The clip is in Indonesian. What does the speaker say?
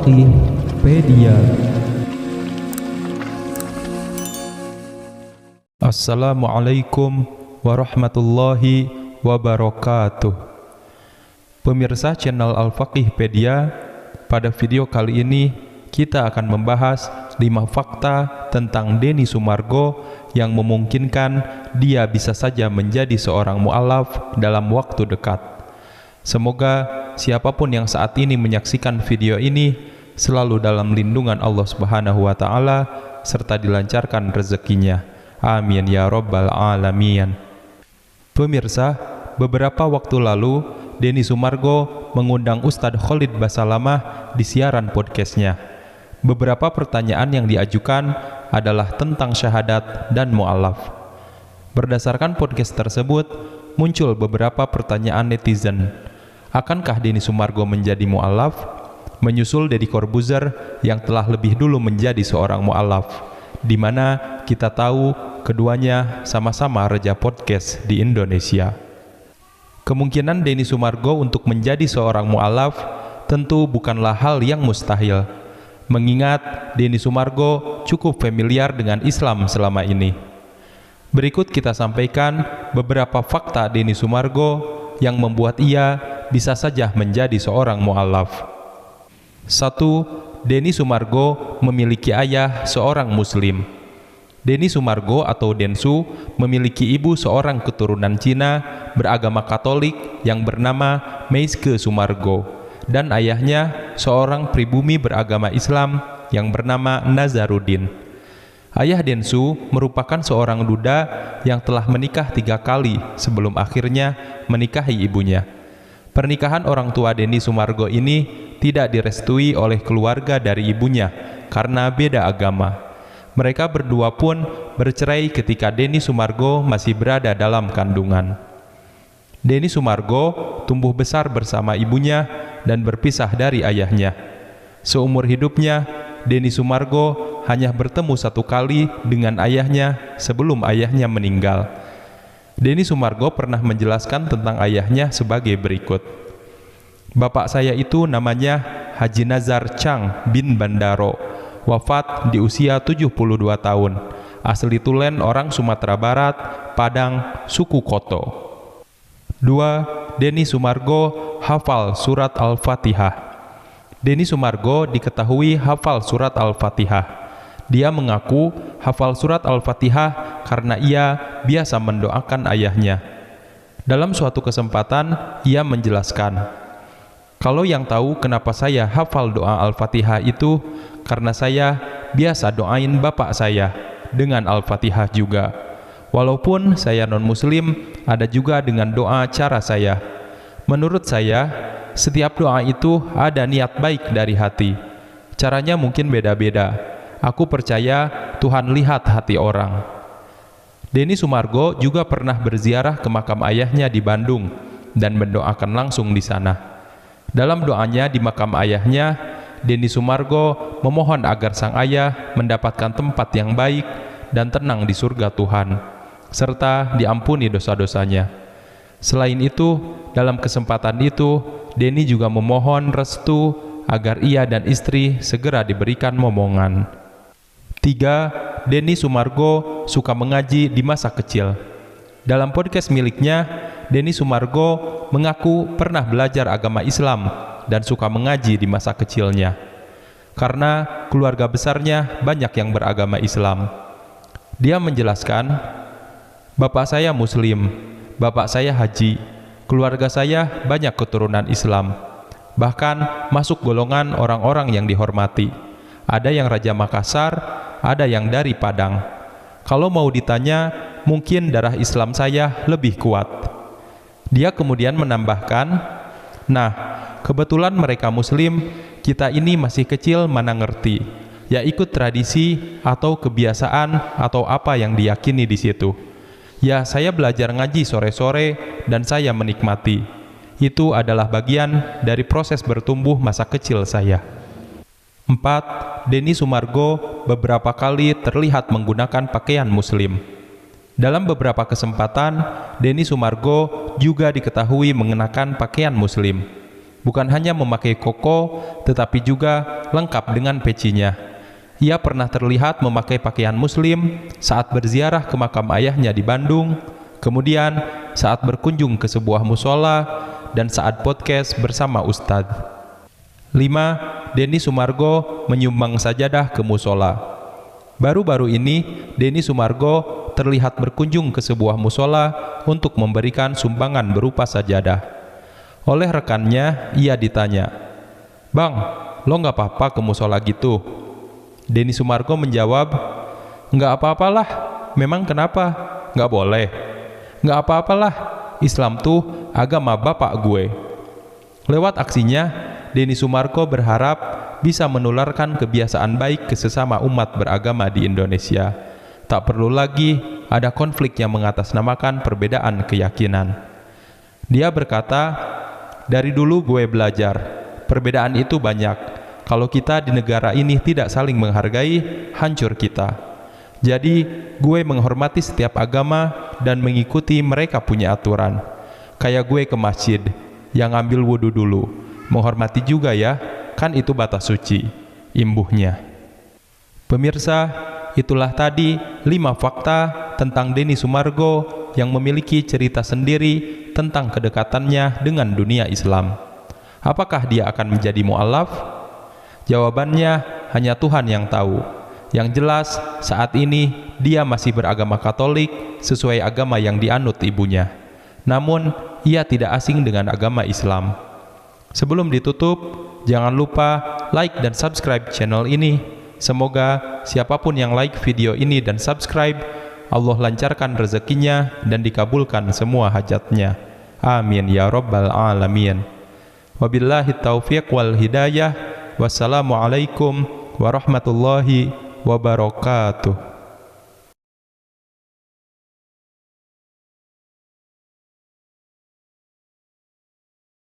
Al-Faqihpedia. Assalamualaikum warahmatullahi wabarakatuh. Pemirsa channel Al-Faqihpedia, pada video kali ini kita akan membahas 5 fakta tentang Denny Sumargo yang memungkinkan dia bisa saja menjadi seorang mu'alaf dalam waktu dekat. Semoga siapapun yang saat ini menyaksikan video ini selalu dalam lindungan Allah Subhanahu wa Ta'ala serta dilancarkan rezekinya. Amin ya Rabbal Alamin. Pemirsa, beberapa waktu lalu Denny Sumargo mengundang Ustadz Khalid Basalamah di siaran podcastnya. Beberapa pertanyaan yang diajukan adalah tentang syahadat dan mu'alaf. Berdasarkan podcast tersebut, muncul beberapa pertanyaan netizen. Akankah Denny Sumargo menjadi mu'alaf? Menyusul Deddy Corbuzier yang telah lebih dulu menjadi seorang mu'alaf, di mana kita tahu keduanya sama-sama raja podcast di Indonesia. Kemungkinan Denny Sumargo untuk menjadi seorang mu'alaf tentu bukanlah hal yang mustahil, mengingat Denny Sumargo cukup familiar dengan Islam selama ini. Berikut kita sampaikan beberapa fakta Denny Sumargo yang membuat ia bisa saja menjadi seorang mu'alaf. 1. Denny Sumargo memiliki ayah seorang muslim. Denny Sumargo atau Densu memiliki ibu seorang keturunan Cina beragama Katolik yang bernama Meiske Sumargo, dan ayahnya seorang pribumi beragama Islam yang bernama Nazaruddin. Ayah Densu merupakan seorang duda yang telah menikah 3 kali sebelum akhirnya menikahi ibunya. Pernikahan orang tua Denny Sumargo ini tidak direstui oleh keluarga dari ibunya karena beda agama. Mereka berdua pun bercerai ketika Denny Sumargo masih berada dalam kandungan. Denny Sumargo tumbuh besar bersama ibunya dan berpisah dari ayahnya. Seumur hidupnya, Denny Sumargo hanya bertemu 1 kali dengan ayahnya sebelum ayahnya meninggal. Denny Sumargo pernah menjelaskan tentang ayahnya sebagai berikut. Bapak saya itu namanya Haji Nazar Chang bin Bandaro, wafat di usia 72 tahun, asli Tulen orang Sumatera Barat, Padang, suku Koto. 2. Denny Sumargo hafal surat Al-Fatihah. Denny Sumargo diketahui hafal surat Al-Fatihah. Dia mengaku hafal surat Al-Fatihah karena ia biasa mendoakan ayahnya. Dalam suatu kesempatan, ia menjelaskan, "Kalau yang tahu kenapa saya hafal doa Al-Fatihah itu karena saya biasa doain bapak saya dengan Al-Fatihah juga. Walaupun saya non-muslim, ada juga dengan doa cara saya. Menurut saya, setiap doa itu ada niat baik dari hati. Caranya mungkin beda-beda. Aku percaya Tuhan lihat hati orang." Denny Sumargo juga pernah berziarah ke makam ayahnya di Bandung dan mendoakan langsung di sana. Dalam doanya di makam ayahnya, Denny Sumargo memohon agar sang ayah mendapatkan tempat yang baik dan tenang di surga Tuhan, serta diampuni dosa-dosanya. Selain itu, dalam kesempatan itu, Denny juga memohon restu agar ia dan istri segera diberikan momongan. 3. Denny Sumargo suka mengaji di masa kecil. Dalam podcast miliknya, Denny Sumargo mengaku pernah belajar agama Islam dan suka mengaji di masa kecilnya. Karena keluarga besarnya banyak yang beragama Islam. Dia menjelaskan, "Bapak saya Muslim, bapak saya haji, keluarga saya banyak keturunan Islam. Bahkan masuk golongan orang-orang yang dihormati. Ada yang Raja Makassar, ada yang dari Padang. Kalau mau ditanya, mungkin darah Islam saya lebih kuat." Dia kemudian menambahkan, "Nah, kebetulan mereka Muslim, kita ini masih kecil mana ngerti, ya ikut tradisi atau kebiasaan atau apa yang diyakini di situ. Ya saya belajar ngaji sore-sore dan saya menikmati. Itu adalah bagian dari proses bertumbuh masa kecil saya." 4. Denny Sumargo beberapa kali terlihat menggunakan pakaian Muslim. Dalam beberapa kesempatan, Denny Sumargo juga diketahui mengenakan pakaian Muslim. Bukan hanya memakai koko, tetapi juga lengkap dengan pecinya. Ia pernah terlihat memakai pakaian muslim saat berziarah ke makam ayahnya di Bandung, kemudian saat berkunjung ke sebuah musola, dan saat podcast bersama Ustadz. 5. Denny Sumargo menyumbang sajadah ke musola. Baru-baru ini, Denny Sumargo terlihat berkunjung ke sebuah musola untuk memberikan sumbangan berupa sajadah. Oleh rekannya, ia ditanya, "Bang, lo nggak apa-apa ke musola gitu?" Denny Sumargo menjawab, "Nggak apa-apalah, memang kenapa? Nggak boleh?" "Nggak apa-apalah, Islam tuh agama bapak gue." Lewat aksinya, Denny Sumargo berharap bisa menularkan kebiasaan baik ke sesama umat beragama di Indonesia. Tak perlu lagi ada konflik yang mengatasnamakan perbedaan keyakinan. Dia berkata, "Dari dulu gue belajar, perbedaan itu banyak. Kalau kita di negara ini tidak saling menghargai, hancur kita. Jadi, gue menghormati setiap agama dan mengikuti mereka punya aturan. Kayak gue ke masjid, yang ngambil wudhu dulu. Menghormati juga ya, kan itu batas suci," imbuhnya. Pemirsa, itulah tadi 5 fakta tentang Denny Sumargo yang memiliki cerita sendiri tentang kedekatannya dengan dunia Islam. Apakah dia akan menjadi mu'alaf? Jawabannya hanya Tuhan yang tahu. Yang jelas, saat ini dia masih beragama Katolik sesuai agama yang dianut ibunya. Namun, ia tidak asing dengan agama Islam. Sebelum ditutup, jangan lupa like dan subscribe channel ini. Semoga siapapun yang like video ini dan subscribe, Allah lancarkan rezekinya dan dikabulkan semua hajatnya. Amin ya rabbal alamin. Wabillahi taufiq wal hidayah. Wassalamualaikum warahmatullahi wabarakatuh.